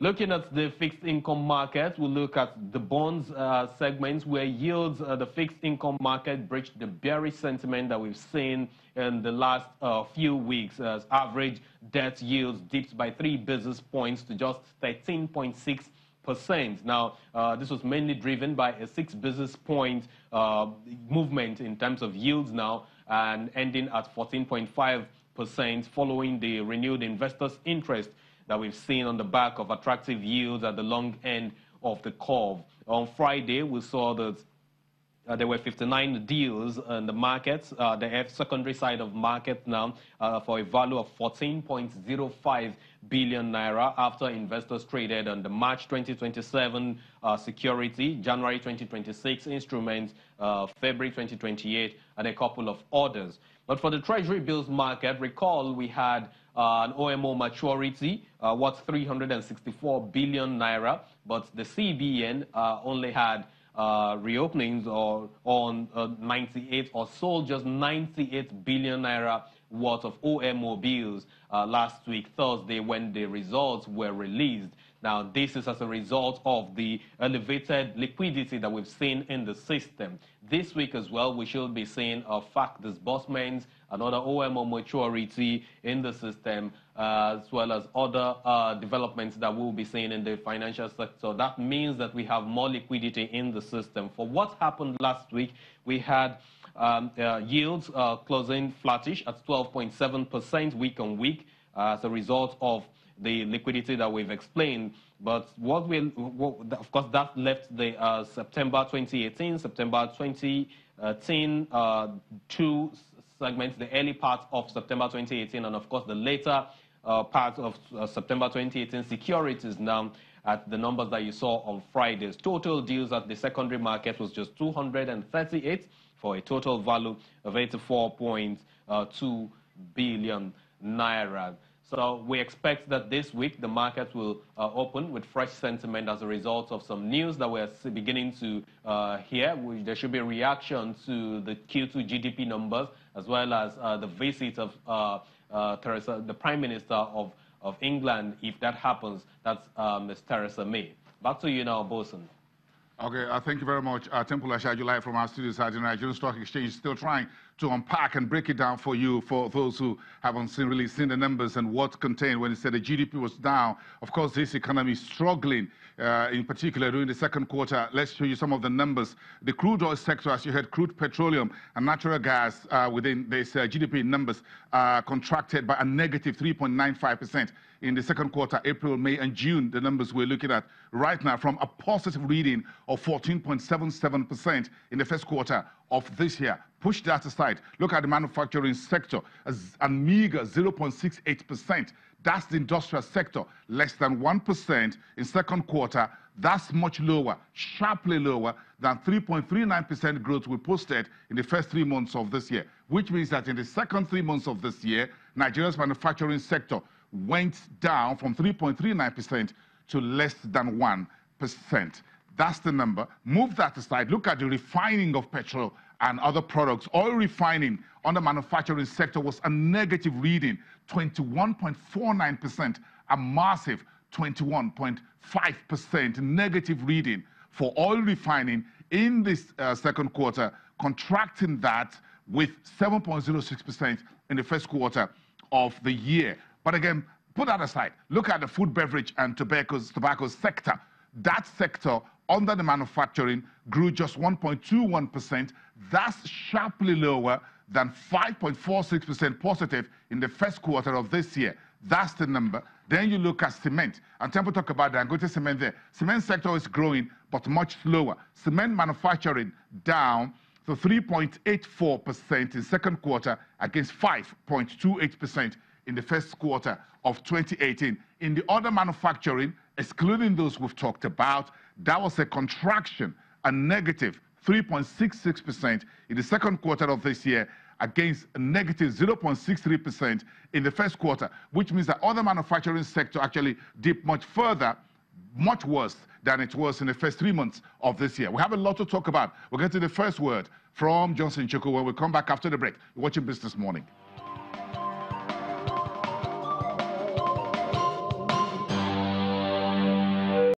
Looking at the fixed income market, we'll look at the bonds segments where yields, the fixed income market breached the bearish sentiment that we've seen in the last few weeks as average debt yields dipped by 3 basis points to just 13.6%. Now, this was mainly driven by a 6 basis point movement in terms of yields now and ending at 14.5% following the renewed investors' interest that we've seen on the back of attractive yields at the long end of the curve. On Friday, we saw that there were 59 deals in the markets, the secondary side of market now, for a value of 14.05 billion naira after investors traded on the March 2027 security, January 2026 instruments, February 2028, and a couple of others. But for the Treasury bills market, recall we had an OMO maturity worth 364 billion naira, but the CBN only had reopenings on 98 or sold just 98 billion naira worth of OMO bills last week, Thursday, when the results were released. Now, this is as a result of the elevated liquidity that we've seen in the system. This week as well, we should be seeing FAC disbursements, another OMO maturity in the system, as well as other developments that we'll be seeing in the financial sector. That means that we have more liquidity in the system. For what happened last week, we had yields closing flattish at 12.7% week on week as a result of the liquidity that we've explained. But of course, that left the September 2018, September 2018 two segments, the early part of September 2018, and of course the later part of September 2018 securities now at the numbers that you saw on Fridays. Total deals at the secondary market was just 238 for a total value of 84.2 billion naira. So we expect that this week the market will open with fresh sentiment as a result of some news that we're beginning to hear. There should be a reaction to the Q2 GDP numbers, as well as the visit of Theresa, the Prime Minister of England. If that happens, that's Ms. Theresa May. Back to you now, Bosun. Okay, thank you very much. Temple Ashajulai from our studios at the Nigerian Stock Exchange, still trying to unpack and break it down for you, for those who haven't really seen the numbers and what contained when it said the GDP was down. Of course, this economy is struggling, in particular during the second quarter. Let's show you some of the numbers. The crude oil sector, as you heard, crude petroleum and natural gas within this GDP numbers contracted by a negative 3.95%. In the second quarter, April, May, and June, the numbers we're looking at right now, from a positive reading of 14.77% in the first quarter of this year. Push that aside. Look at the manufacturing sector, a meager 0.68%. That's the industrial sector, less than 1% in second quarter. That's much lower, sharply lower than 3.39% growth we posted in the first 3 months of this year, which means that in the second 3 months of this year, Nigeria's manufacturing sector went down from 3.39% to less than 1%. That's the number. Move that aside. Look at the refining of petrol and other products. Oil refining on the manufacturing sector was a negative reading, 21.49%, a massive 21.5% negative reading for oil refining in this second quarter, contracting that with 7.06% in the first quarter of the year. But again, put that aside. Look at the food, beverage, and tobacco sector. That sector under the manufacturing grew just 1.21%. That's sharply lower than 5.46% positive in the first quarter of this year. That's the number. Then you look at cement. And Temple talk about that. Go to cement there. Cement sector is growing, but much slower. Cement manufacturing down to 3.84% in second quarter against 5.28% in the first quarter of 2018. In the other manufacturing, excluding those we've talked about, that was a contraction, a negative 3.66% in the second quarter of this year against a negative 0.63% in the first quarter, which means that other manufacturing sector actually dipped much further, much worse than it was in the first 3 months of this year. We have a lot to talk about. We'll get to the first word from Johnson Chukwu when we come back after the break. You're watching Business Morning.